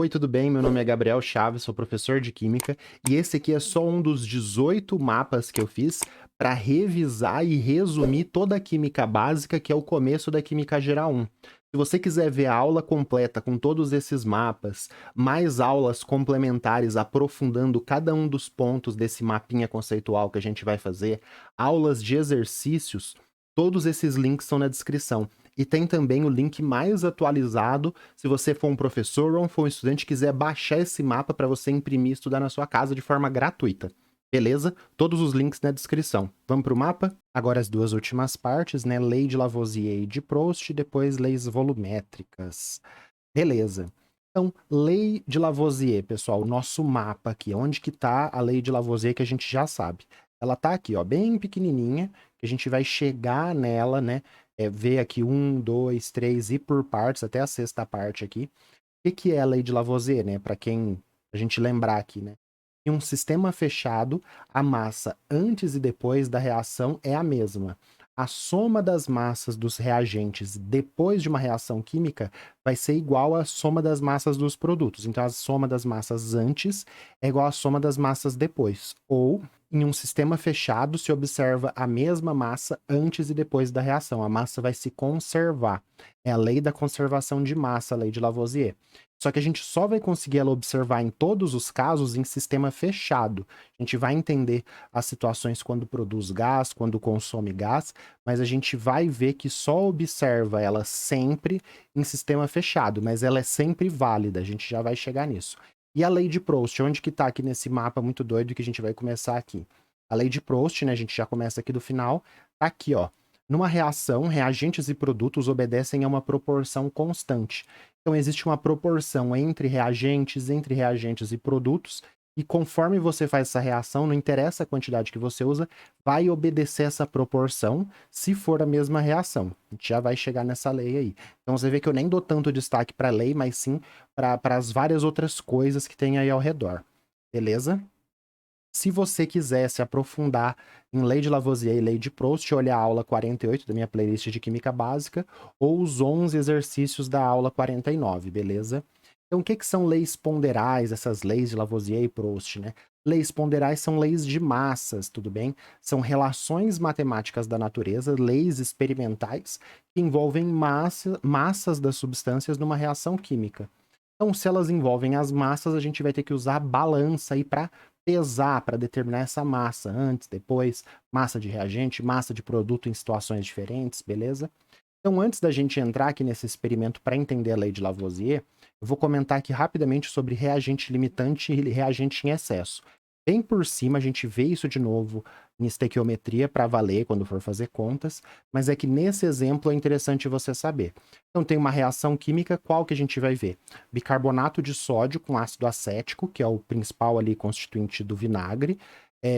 Oi, tudo bem? Meu nome é Gabriel Chaves, sou professor de Química e esse aqui é só um dos 18 mapas que eu fiz para revisar e resumir toda a Química Básica, que é o começo da Química Geral 1. Se você quiser ver a aula completa com todos esses mapas, mais aulas complementares aprofundando cada um dos pontos desse mapinha conceitual que a gente vai fazer, aulas de exercícios, todos esses links estão na descrição. E tem também o link mais atualizado, se você for um professor ou for um estudante e quiser baixar esse mapa para você imprimir e estudar na sua casa de forma gratuita. Beleza? Todos os links na descrição. Vamos para o mapa? Agora as duas últimas partes, né? Lei de Lavoisier e de Proust, e depois leis volumétricas. Beleza. Então, lei de Lavoisier, pessoal, o nosso mapa aqui, onde que tá a lei de Lavoisier que a gente já sabe. Ela tá aqui, ó, bem pequenininha, que a gente vai chegar nela, né? Ver aqui 1, 2, 3 e por partes, até a sexta parte aqui. O que é a lei de Lavoisier, né? Para quem a gente lembrar aqui, né? Em um sistema fechado, a massa antes e depois da reação é a mesma. A soma das massas dos reagentes depois de uma reação química vai ser igual à soma das massas dos produtos. Então, a soma das massas antes é igual à soma das massas depois. Ou, em um sistema fechado, se observa a mesma massa antes e depois da reação. A massa vai se conservar. É a lei da conservação de massa, a lei de Lavoisier. Só que a gente só vai conseguir ela observar em todos os casos em sistema fechado. A gente vai entender as situações quando produz gás, quando consome gás, mas a gente vai ver que só observa ela sempre em sistema fechado, mas ela é sempre válida, a gente já vai chegar nisso. E a lei de Proust, onde que tá aqui nesse mapa muito doido que a gente vai começar aqui? A lei de Proust, né, a gente já começa aqui do final, tá aqui, ó. Numa reação, reagentes e produtos obedecem a uma proporção constante. Então, existe uma proporção entre reagentes e produtos, e conforme você faz essa reação, não interessa a quantidade que você usa, vai obedecer essa proporção se for a mesma reação. A gente já vai chegar nessa lei aí. Então, você vê que eu nem dou tanto destaque para a lei, mas sim para as várias outras coisas que tem aí ao redor. Beleza? Se você quiser se aprofundar em lei de Lavoisier e lei de Proust, olha a aula 48 da minha playlist de Química Básica ou os 11 exercícios da aula 49, beleza? Então, o que são leis ponderais, essas leis de Lavoisier e Proust, né? Leis ponderais são leis de massas, tudo bem? São relações matemáticas da natureza, leis experimentais, que envolvem massas das substâncias numa reação química. Então, se elas envolvem as massas, a gente vai ter que usar a balança aí para pesar, para determinar essa massa, antes, depois, massa de reagente, massa de produto em situações diferentes, beleza? Então, antes da gente entrar aqui nesse experimento para entender a lei de Lavoisier, eu vou comentar aqui rapidamente sobre reagente limitante e reagente em excesso. Bem por cima, a gente vê isso de novo em estequiometria para valer quando for fazer contas, mas é que nesse exemplo é interessante você saber. Então, tem uma reação química, qual que a gente vai ver? Bicarbonato de sódio com ácido acético, que é o principal ali constituinte do vinagre,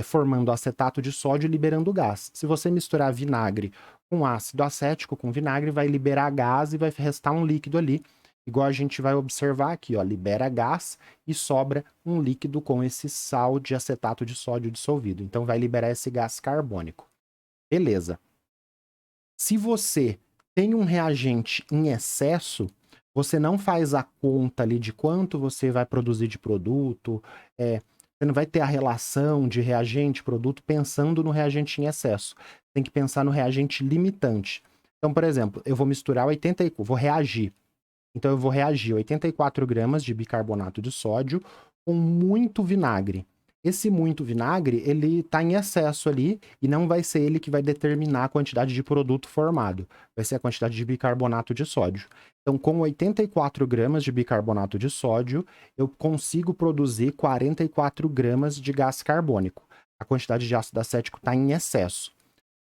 formando acetato de sódio e liberando gás. Se você misturar vinagre com ácido acético com vinagre, vai liberar gás e vai restar um líquido ali, igual a gente vai observar aqui, ó, libera gás e sobra um líquido com esse sal de acetato de sódio dissolvido. Então vai liberar esse gás carbônico. Beleza. Se você tem um reagente em excesso, você não faz a conta ali de quanto você vai produzir de produto, você não vai ter a relação de reagente-produto pensando no reagente em excesso. Tem que pensar no reagente limitante. Então, por exemplo, eu vou misturar vou reagir. Então, eu vou reagir 84 gramas de bicarbonato de sódio com muito vinagre. Esse muito vinagre, ele está em excesso ali e não vai ser ele que vai determinar a quantidade de produto formado. Vai ser a quantidade de bicarbonato de sódio. Então, com 84 gramas de bicarbonato de sódio, eu consigo produzir 44 gramas de gás carbônico. A quantidade de ácido acético está em excesso.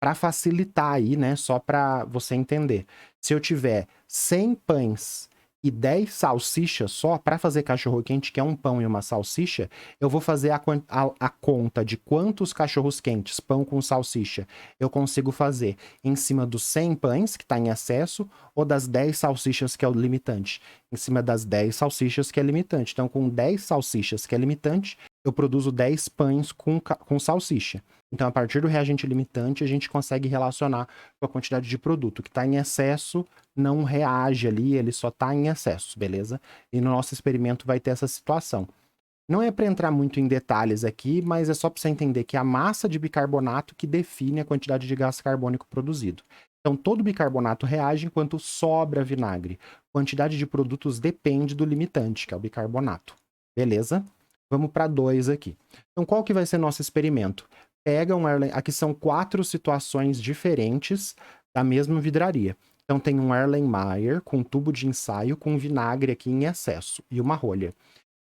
Para facilitar aí, né, só para você entender. Se eu tiver 100 pães e 10 salsichas só, para fazer cachorro-quente, que é um pão e uma salsicha, eu vou fazer a conta de quantos cachorros-quentes, pão com salsicha, eu consigo fazer em cima dos 100 pães, que está em excesso, ou das 10 salsichas, que é o limitante. Em cima das 10 salsichas, que é limitante. Então, com 10 salsichas, que é limitante, eu produzo 10 pães com salsicha. Então, a partir do reagente limitante, a gente consegue relacionar com a quantidade de produto. Que está em excesso não reage ali, ele só está em excesso, beleza? E no nosso experimento vai ter essa situação. Não é para entrar muito em detalhes aqui, mas é só para você entender que a massa de bicarbonato que define a quantidade de gás carbônico produzido. Então, todo bicarbonato reage enquanto sobra vinagre. Quantidade de produtos depende do limitante, que é o bicarbonato. Beleza? Vamos para 2 aqui. Então, qual que vai ser nosso experimento? Pega um Erlen... Aqui são 4 situações diferentes da mesma vidraria. Então, tem um Erlenmeyer com tubo de ensaio com vinagre aqui em excesso e uma rolha.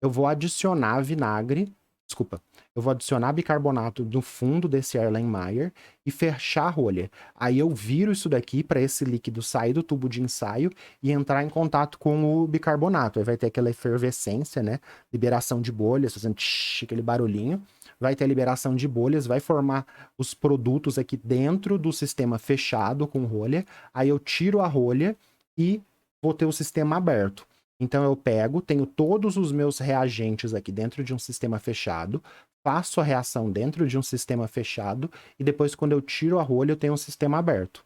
Eu vou adicionar vinagre, desculpa, eu vou adicionar bicarbonato no fundo desse Erlenmeyer e fechar a rolha. Aí eu viro isso daqui para esse líquido sair do tubo de ensaio e entrar em contato com o bicarbonato. Aí vai ter aquela efervescência, né? Liberação de bolhas, fazendo tsh, aquele barulhinho. Vai ter a liberação de bolhas, vai formar os produtos aqui dentro do sistema fechado com rolha. Aí eu tiro a rolha e vou ter o sistema aberto. Então eu pego, tenho todos os meus reagentes aqui dentro de um sistema fechado, faço a reação dentro de um sistema fechado e depois quando eu tiro a rolha eu tenho um sistema aberto.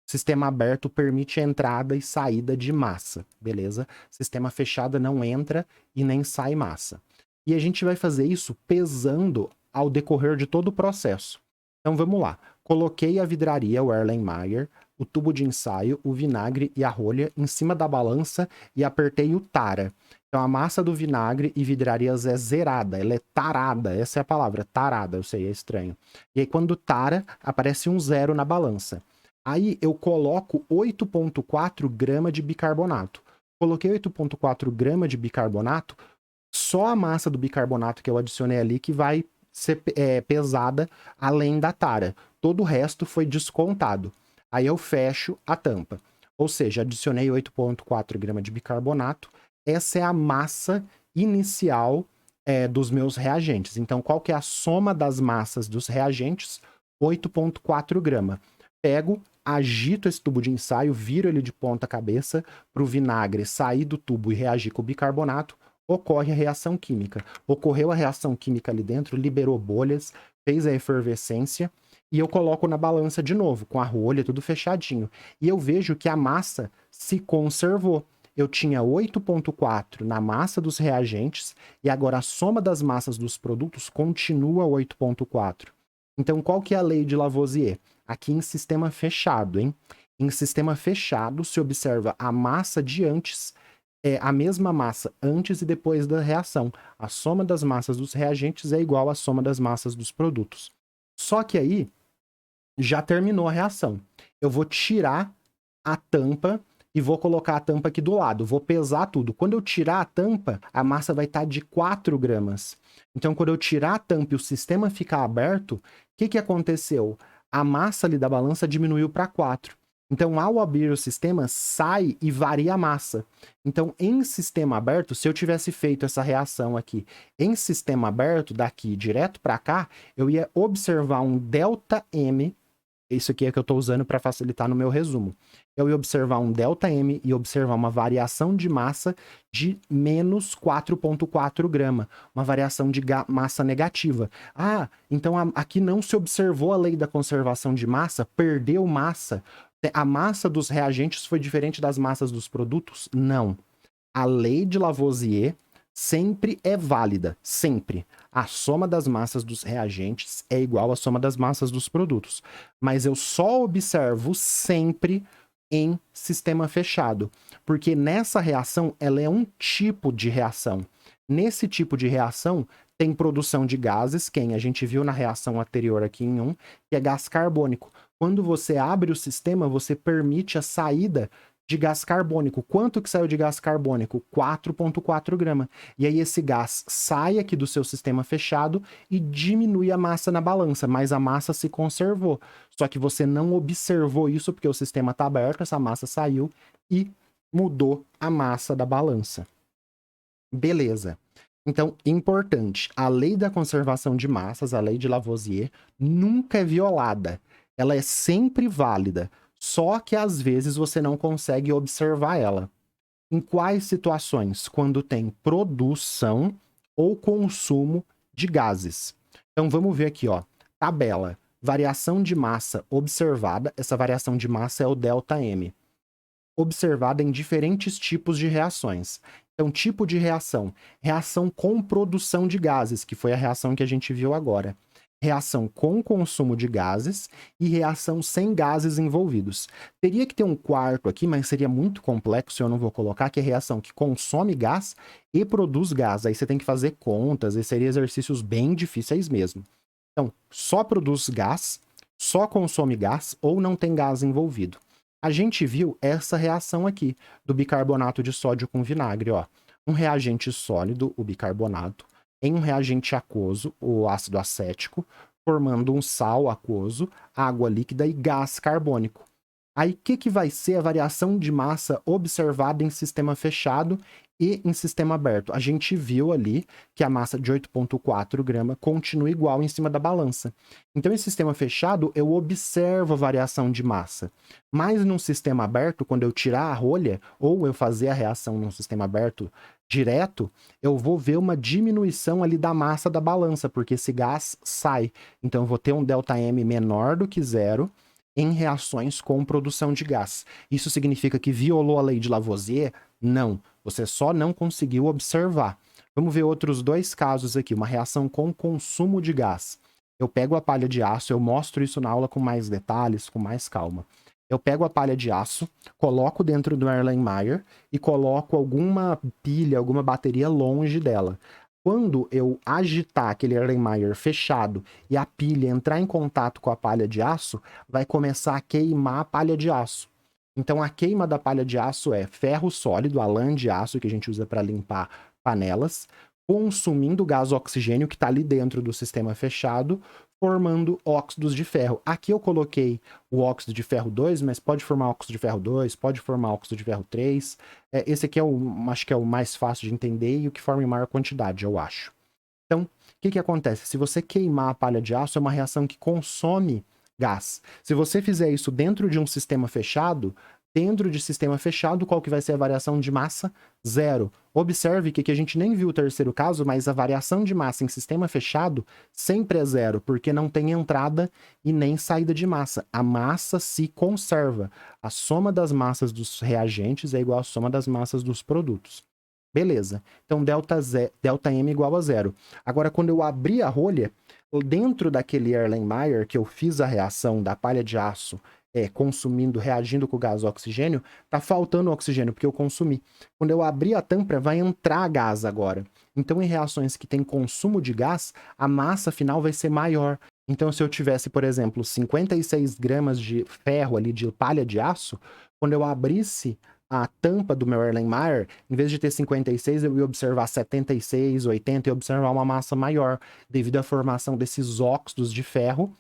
Sistema aberto permite a entrada e saída de massa, beleza? Sistema fechado não entra e nem sai massa. E a gente vai fazer isso pesando ao decorrer de todo o processo. Então vamos lá. Coloquei a vidraria, o Erlenmeyer, o tubo de ensaio, o vinagre e a rolha em cima da balança e apertei o tara. Então a massa do vinagre e vidrarias é zerada, ela é tarada, essa é a palavra, tarada, eu sei, é estranho. E aí quando tara, aparece um 0 na balança. Aí eu coloco 8,4 grama de bicarbonato. Coloquei 8,4 grama de bicarbonato, só a massa do bicarbonato que eu adicionei ali que vai ser pesada além da tara. Todo o resto foi descontado. Aí eu fecho a tampa. Ou seja, adicionei 8,4 gramas de bicarbonato. Essa é a massa inicial dos meus reagentes. Então, qual que é a soma das massas dos reagentes? 8,4 gramas. Pego, agito esse tubo de ensaio, viro ele de ponta cabeça para o vinagre sair do tubo e reagir com o bicarbonato. Ocorre a reação química. Ocorreu a reação química ali dentro, liberou bolhas, fez a efervescência e eu coloco na balança de novo, com a rolha, tudo fechadinho. E eu vejo que a massa se conservou. Eu tinha 8,4 na massa dos reagentes e agora a soma das massas dos produtos continua 8,4. Então, qual que é a lei de Lavoisier? Aqui em sistema fechado, hein? Em sistema fechado, se observa a massa de antes é a mesma massa antes e depois da reação. A soma das massas dos reagentes é igual à soma das massas dos produtos. Só que aí já terminou a reação. Eu vou tirar a tampa e vou colocar a tampa aqui do lado. Vou pesar tudo. Quando eu tirar a tampa, a massa vai estar de 4 gramas. Então, quando eu tirar a tampa e o sistema ficar aberto, o que aconteceu? A massa ali da balança diminuiu para 4. Então, ao abrir o sistema, sai e varia a massa. Então, em sistema aberto, se eu tivesse feito essa reação aqui em sistema aberto, daqui direto para cá, eu ia observar um ΔM. Isso aqui é que eu estou usando para facilitar no meu resumo. Eu ia observar um ΔM e observar uma variação de massa de menos 4,4 grama. Uma variação de massa negativa. Ah, então aqui não se observou a lei da conservação de massa, perdeu massa. A massa dos reagentes foi diferente das massas dos produtos? Não. A lei de Lavoisier sempre é válida, sempre. A soma das massas dos reagentes é igual à soma das massas dos produtos. Mas eu só observo sempre em sistema fechado, porque nessa reação ela é um tipo de reação. Nesse tipo de reação tem produção de gases, quem a gente viu na reação anterior aqui em 1, que é gás carbônico. Quando você abre o sistema, você permite a saída de gás carbônico. Quanto que saiu de gás carbônico? 4,4 gramas. E aí esse gás sai aqui do seu sistema fechado e diminui a massa na balança, mas a massa se conservou. Só que você não observou isso porque o sistema está aberto, essa massa saiu e mudou a massa da balança. Beleza. Então, importante, a lei da conservação de massas, a lei de Lavoisier, nunca é violada. Ela é sempre válida. Só que às vezes você não consegue observar ela. Em quais situações? Quando tem produção ou consumo de gases. Então vamos ver aqui, ó, tabela, variação de massa observada, essa variação de massa é o ΔM, observada em diferentes tipos de reações. Então, tipo de reação, reação com produção de gases, que foi a reação que a gente viu agora. Reação com consumo de gases e reação sem gases envolvidos. Teria que ter um quarto aqui, mas seria muito complexo, eu não vou colocar, que é reação que consome gás e produz gás. Aí você tem que fazer contas, e seriam exercícios bem difíceis mesmo. Então, só produz gás, só consome gás ou não tem gás envolvido. A gente viu essa reação aqui do bicarbonato de sódio com vinagre, ó. Um reagente sólido, o bicarbonato, em um reagente aquoso, o ácido acético, formando um sal aquoso, água líquida e gás carbônico. Aí, o que vai ser a variação de massa observada em sistema fechado e em sistema aberto? A gente viu ali que a massa de 8,4 grama continua igual em cima da balança. Então, em sistema fechado, eu observo a variação de massa. Mas num sistema aberto, quando eu tirar a rolha, ou eu fazer a reação num sistema aberto direto, eu vou ver uma diminuição ali da massa da balança, porque esse gás sai. Então, eu vou ter um ΔM menor do que zero, em reações com produção de gás. Isso significa que violou a lei de Lavoisier? Não. Você só não conseguiu observar. Vamos ver outros dois casos aqui. Uma reação com consumo de gás. Eu pego a palha de aço, eu mostro isso na aula com mais detalhes, com mais calma. Eu pego a palha de aço, coloco dentro do Erlenmeyer e coloco alguma pilha, alguma bateria longe dela. Quando eu agitar aquele Erlenmeyer fechado e a pilha entrar em contato com a palha de aço, vai começar a queimar a palha de aço. Então, a queima da palha de aço é ferro sólido, a lã de aço que a gente usa para limpar panelas, consumindo gás oxigênio que está ali dentro do sistema fechado, formando óxidos de ferro. Aqui eu coloquei o óxido de ferro 2, mas pode formar óxido de ferro 2, pode formar óxido de ferro 3. Esse aqui acho que é o mais fácil de entender e o que forma em maior quantidade, eu acho. Então, o que acontece? Se você queimar a palha de aço, é uma reação que consome gás. Se você fizer isso dentro de um sistema fechado, qual que vai ser a variação de massa? Zero. Observe que aqui a gente nem viu o terceiro caso, mas a variação de massa em sistema fechado sempre é zero, porque não tem entrada e nem saída de massa. A massa se conserva. A soma das massas dos reagentes é igual à soma das massas dos produtos. Beleza. Então, ΔM igual a zero. Agora, quando eu abrir a rolha, dentro daquele Erlenmeyer que eu fiz a reação da palha de aço reagindo com o gás oxigênio, tá faltando oxigênio, porque eu consumi. Quando eu abrir a tampa, vai entrar gás agora. Então, em reações que tem consumo de gás, a massa final vai ser maior. Então, se eu tivesse, por exemplo, 56 gramas de ferro ali, de palha de aço, quando eu abrisse a tampa do meu Erlenmeyer, em vez de ter 56, eu ia observar 76, 80 e observar uma massa maior, devido à formação desses óxidos de ferro.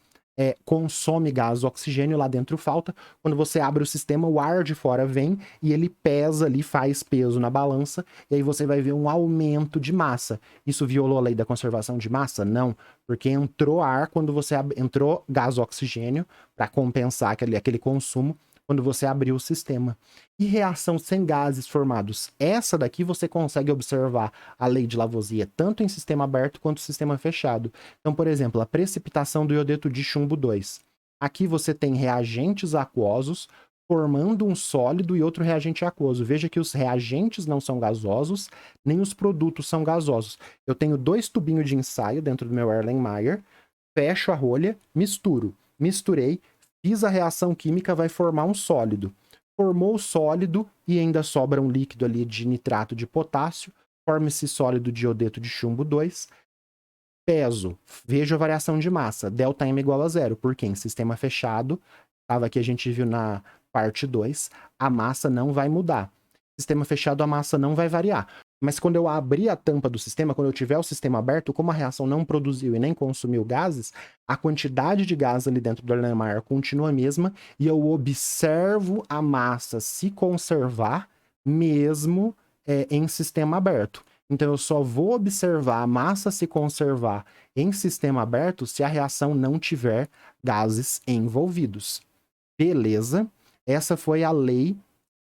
Consome gás, oxigênio, lá dentro falta. Quando você abre o sistema, o ar de fora vem e ele pesa ali, faz peso na balança, e aí você vai ver um aumento de massa. Isso violou a lei da conservação de massa? Não, porque entrou ar quando você entrou gás, oxigênio, para compensar aquele consumo quando você abriu o sistema. E reação sem gases formados? Essa daqui você consegue observar a lei de Lavoisier tanto em sistema aberto quanto sistema fechado. Então, por exemplo, a precipitação do iodeto de chumbo 2. Aqui você tem reagentes aquosos formando um sólido e outro reagente aquoso. Veja que os reagentes não são gasosos, nem os produtos são gasosos. Eu tenho 2 tubinhos de ensaio dentro do meu Erlenmeyer, fecho a rolha, misturei, fiz a reação química, vai formar um sólido. Formou o sólido e ainda sobra um líquido ali de nitrato de potássio, forma esse sólido de iodeto de chumbo 2. Peso, vejo a variação de massa, ΔM igual a zero, porque em sistema fechado, estava aqui a gente viu na parte 2, a massa não vai mudar. Sistema fechado, a massa não vai variar. Mas quando eu abrir a tampa do sistema, quando eu tiver o sistema aberto, como a reação não produziu e nem consumiu gases, a quantidade de gás ali dentro do Erlenmeyer continua a mesma e eu observo a massa se conservar mesmo em sistema aberto. Então, eu só vou observar a massa se conservar em sistema aberto se a reação não tiver gases envolvidos. Beleza? Essa foi a lei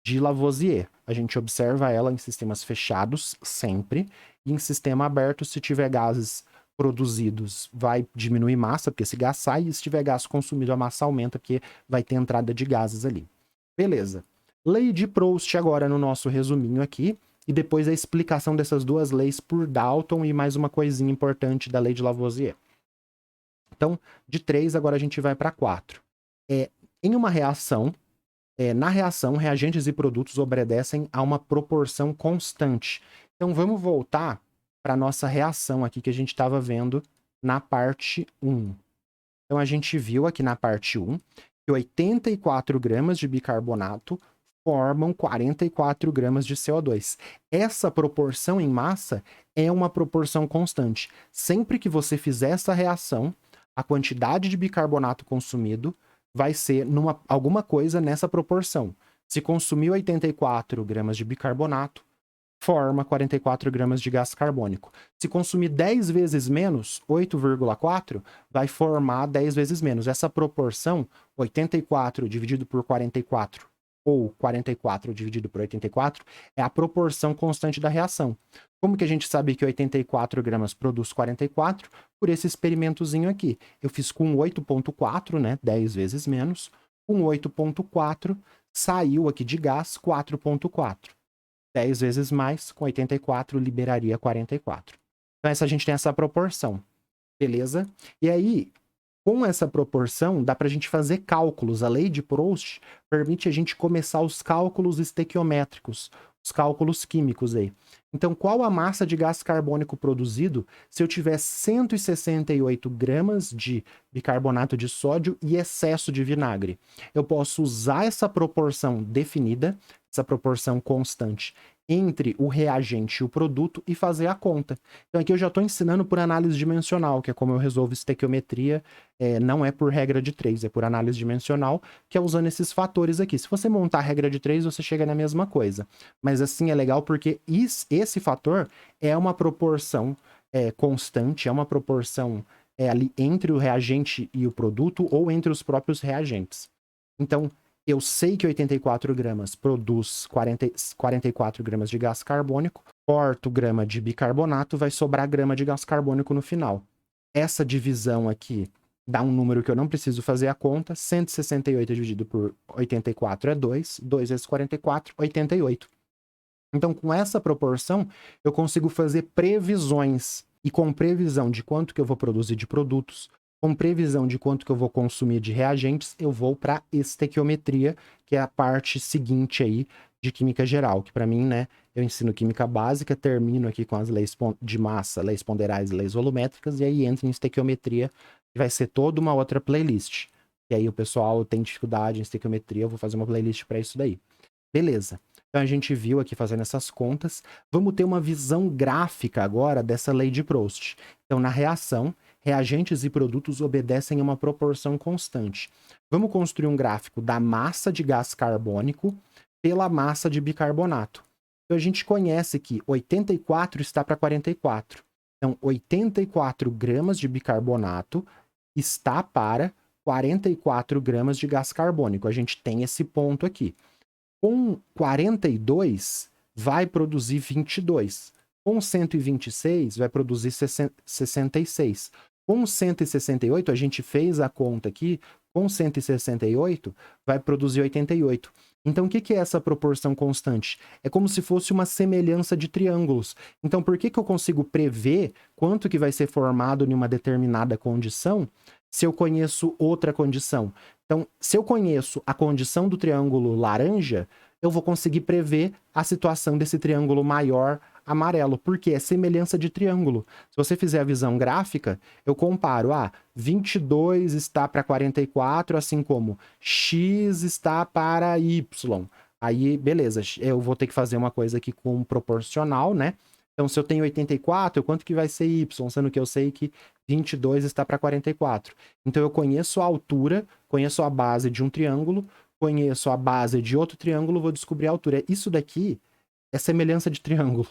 de Lavoisier. A gente observa ela em sistemas fechados, sempre, e em sistema aberto, se tiver gases produzidos vai diminuir massa, porque esse gás sai, e se tiver gás consumido, a massa aumenta, porque vai ter entrada de gases ali. Beleza. Lei de Proust agora no nosso resuminho aqui, e depois a explicação dessas duas leis por Dalton e mais uma coisinha importante da lei de Lavoisier. Então, de 3, agora a gente vai para 4. Em uma reação, na reação, reagentes e produtos obedecem a uma proporção constante. Então, vamos voltar para a nossa reação aqui que a gente estava vendo na parte 1. Então, a gente viu aqui na parte 1 que 84 gramas de bicarbonato formam 44 gramas de CO2. Essa proporção em massa é uma proporção constante. Sempre que você fizer essa reação, a quantidade de bicarbonato consumido vai ser alguma coisa nessa proporção. Se consumir 84 gramas de bicarbonato, forma 44 gramas de gás carbônico. Se consumir 10 vezes menos, 8,4, vai formar 10 vezes menos. Essa proporção, 84 dividido por 44, ou 44 dividido por 84, é a proporção constante da reação. Como que a gente sabe que 84 gramas produz 44? Por esse experimentozinho aqui. Eu fiz com 8,4, né? 10 vezes menos. Com 8,4, saiu aqui de gás 4,4. 10 vezes mais, com 84, liberaria 44. Então, a gente tem essa proporção. Beleza? E aí, com essa proporção, dá para a gente fazer cálculos. A lei de Proust permite a gente começar os cálculos estequiométricos, os cálculos químicos aí. Então, qual a massa de gás carbônico produzido se eu tiver 168 gramas de bicarbonato de sódio e excesso de vinagre? Eu posso usar essa proporção definida, essa proporção constante, entre o reagente e o produto e fazer a conta. Então aqui eu já estou ensinando por análise dimensional, que é como eu resolvo estequiometria, não é por regra de 3, é por análise dimensional, que é usando esses fatores aqui. Se você montar a regra de 3, você chega na mesma coisa. Mas assim é legal porque esse fator é uma proporção constante, é uma proporção ali entre o reagente e o produto ou entre os próprios reagentes. Então, eu sei que 84 gramas produz 44 gramas de gás carbônico, corto grama de bicarbonato, vai sobrar grama de gás carbônico no final. Essa divisão aqui dá um número que eu não preciso fazer a conta, 168 dividido por 84 é 2, 2 vezes 44, 88. Então, com essa proporção, eu consigo fazer previsões, e com previsão de quanto que eu vou produzir de produtos, com previsão de quanto que eu vou consumir de reagentes, eu vou para estequiometria, que é a parte seguinte aí de química geral, que para mim, né, eu ensino química básica, termino aqui com as leis de massa, leis ponderais e leis volumétricas, e aí entro em estequiometria, que vai ser toda uma outra playlist. E aí o pessoal tem dificuldade em estequiometria, eu vou fazer uma playlist para isso daí. Beleza. Então a gente viu aqui fazendo essas contas. Vamos ter uma visão gráfica agora dessa lei de Proust. Então, na reação, reagentes e produtos obedecem a uma proporção constante. Vamos construir um gráfico da massa de gás carbônico pela massa de bicarbonato. Então, a gente conhece que 84 está para 44. Então, 84 gramas de bicarbonato está para 44 gramas de gás carbônico. A gente tem esse ponto aqui. Com 42, vai produzir 22. Com 126, vai produzir 66. Com 168, a gente fez a conta aqui, com 168, vai produzir 88. Então, o que é essa proporção constante? É como se fosse uma semelhança de triângulos. Então, por que eu consigo prever quanto que vai ser formado em uma determinada condição se eu conheço outra condição? Então, se eu conheço a condição do triângulo laranja, eu vou conseguir prever a situação desse triângulo maior amarelo, porque é semelhança de triângulo. Se você fizer a visão gráfica, eu comparo, 22 está para 44, assim como X está para Y. Aí, beleza, eu vou ter que fazer uma coisa aqui com proporcional, né? Então, se eu tenho 84, quanto que vai ser Y? Sendo que eu sei que 22 está para 44. Então, eu conheço a altura, conheço a base de um triângulo, conheço a base de outro triângulo, vou descobrir a altura. Isso daqui é semelhança de triângulo.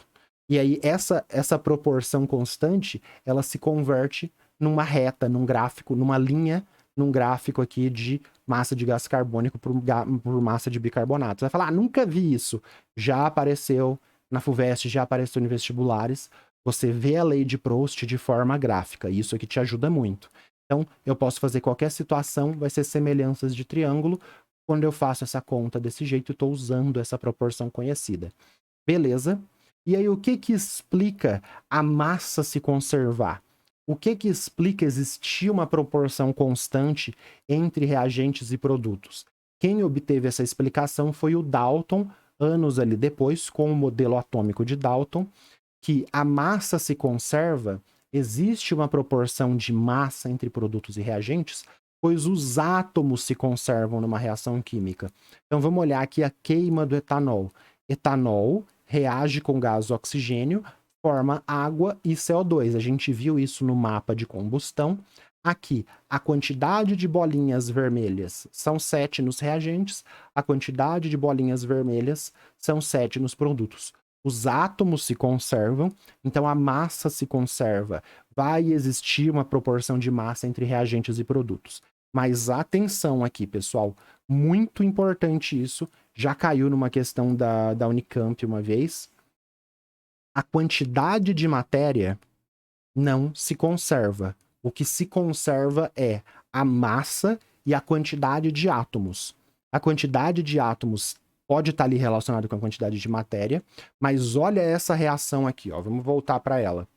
E aí, essa proporção constante, ela se converte numa reta, num gráfico, numa linha, num gráfico aqui de massa de gás carbônico por massa de bicarbonato. Você vai falar, nunca vi isso. Já apareceu na FUVEST, já apareceu em vestibulares. Você vê a lei de Proust de forma gráfica, e isso aqui te ajuda muito. Então, eu posso fazer qualquer situação, vai ser semelhanças de triângulo. Quando eu faço essa conta desse jeito, eu estou usando essa proporção conhecida. Beleza? E aí, o que que explica a massa se conservar? O que que explica existir uma proporção constante entre reagentes e produtos? Quem obteve essa explicação foi o Dalton, anos ali depois, com o modelo atômico de Dalton, que a massa se conserva, existe uma proporção de massa entre produtos e reagentes, pois os átomos se conservam numa reação química. Então vamos olhar aqui a queima do etanol. Etanol reage com gás oxigênio, forma água e CO2. A gente viu isso no mapa de combustão. Aqui, a quantidade de bolinhas vermelhas são 7 nos reagentes, a quantidade de bolinhas vermelhas são 7 nos produtos. Os átomos se conservam, então a massa se conserva. Vai existir uma proporção de massa entre reagentes e produtos. Mas atenção aqui, pessoal, muito importante isso, já caiu numa questão da Unicamp uma vez. A quantidade de matéria não se conserva. O que se conserva é a massa e a quantidade de átomos. A quantidade de átomos pode estar ali relacionado com a quantidade de matéria, mas olha essa reação aqui, ó. Vamos voltar para ela.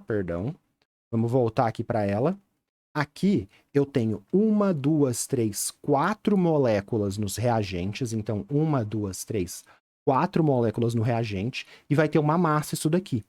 Perdão. Vamos voltar aqui para ela. Aqui eu tenho 1, 2, 3, 4 moléculas nos reagentes. Então, 1, 2, 3, 4 moléculas no reagente. E vai ter uma massa isso daqui.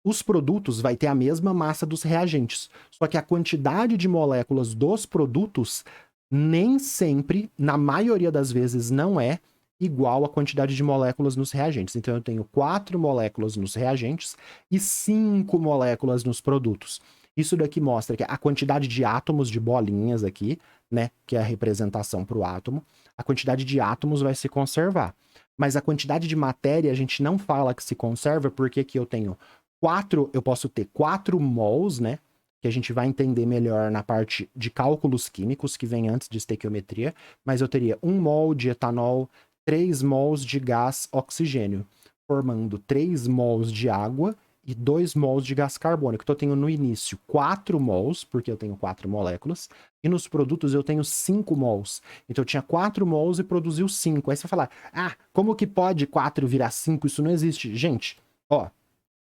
Os produtos vai ter a mesma massa dos reagentes. Só que a quantidade de moléculas dos produtos nem sempre, na maioria das vezes, não é igual à quantidade de moléculas nos reagentes. Então, eu tenho 4 moléculas nos reagentes e 5 moléculas nos produtos. Isso daqui mostra que a quantidade de átomos de bolinhas aqui, né, que é a representação para o átomo, a quantidade de átomos vai se conservar. Mas a quantidade de matéria a gente não fala que se conserva, porque aqui eu tenho 4, eu posso ter 4 mols, né, que a gente vai entender melhor na parte de cálculos químicos, que vem antes de estequiometria, mas eu teria 1 mol de etanol, 3 mols de gás oxigênio, formando 3 mols de água e 2 mols de gás carbônico. Então eu tenho no início 4 mols, porque eu tenho 4 moléculas, e nos produtos eu tenho 5 mols. Então eu tinha 4 mols e produziu 5. Aí você vai falar, como que pode 4 virar 5? Isso não existe. Gente, ó,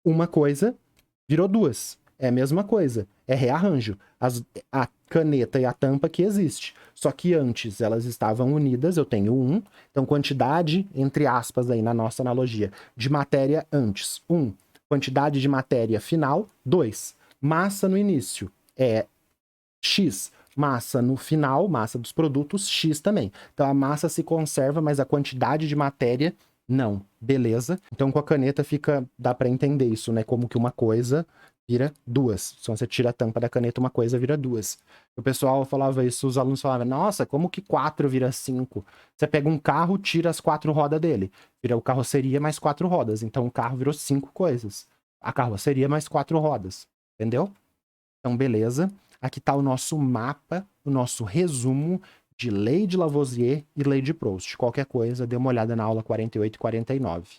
uma coisa virou 2. É a mesma coisa. É rearranjo. A caneta e a tampa que existe. Só que antes elas estavam unidas, eu tenho 1. Então, quantidade, entre aspas, aí na nossa analogia, de matéria antes, 1. Quantidade de matéria final, 2. Massa no início é X. Massa no final, massa dos produtos, X também. Então, a massa se conserva, mas a quantidade de matéria não. Beleza? Então, com a caneta dá para entender isso, né? Como que uma coisa vira 2. Se você tira a tampa da caneta, uma coisa vira 2. O pessoal falava isso, os alunos falavam, nossa, como que 4 vira 5? Você pega um carro, tira as 4 rodas dele. Vira o carroceria mais 4 rodas. Então, o carro virou 5 coisas. A carroceria mais 4 rodas. Entendeu? Então, beleza. Aqui está o nosso mapa, o nosso resumo de lei de Lavoisier e lei de Proust. Qualquer coisa, dê uma olhada na aula 48 e 49.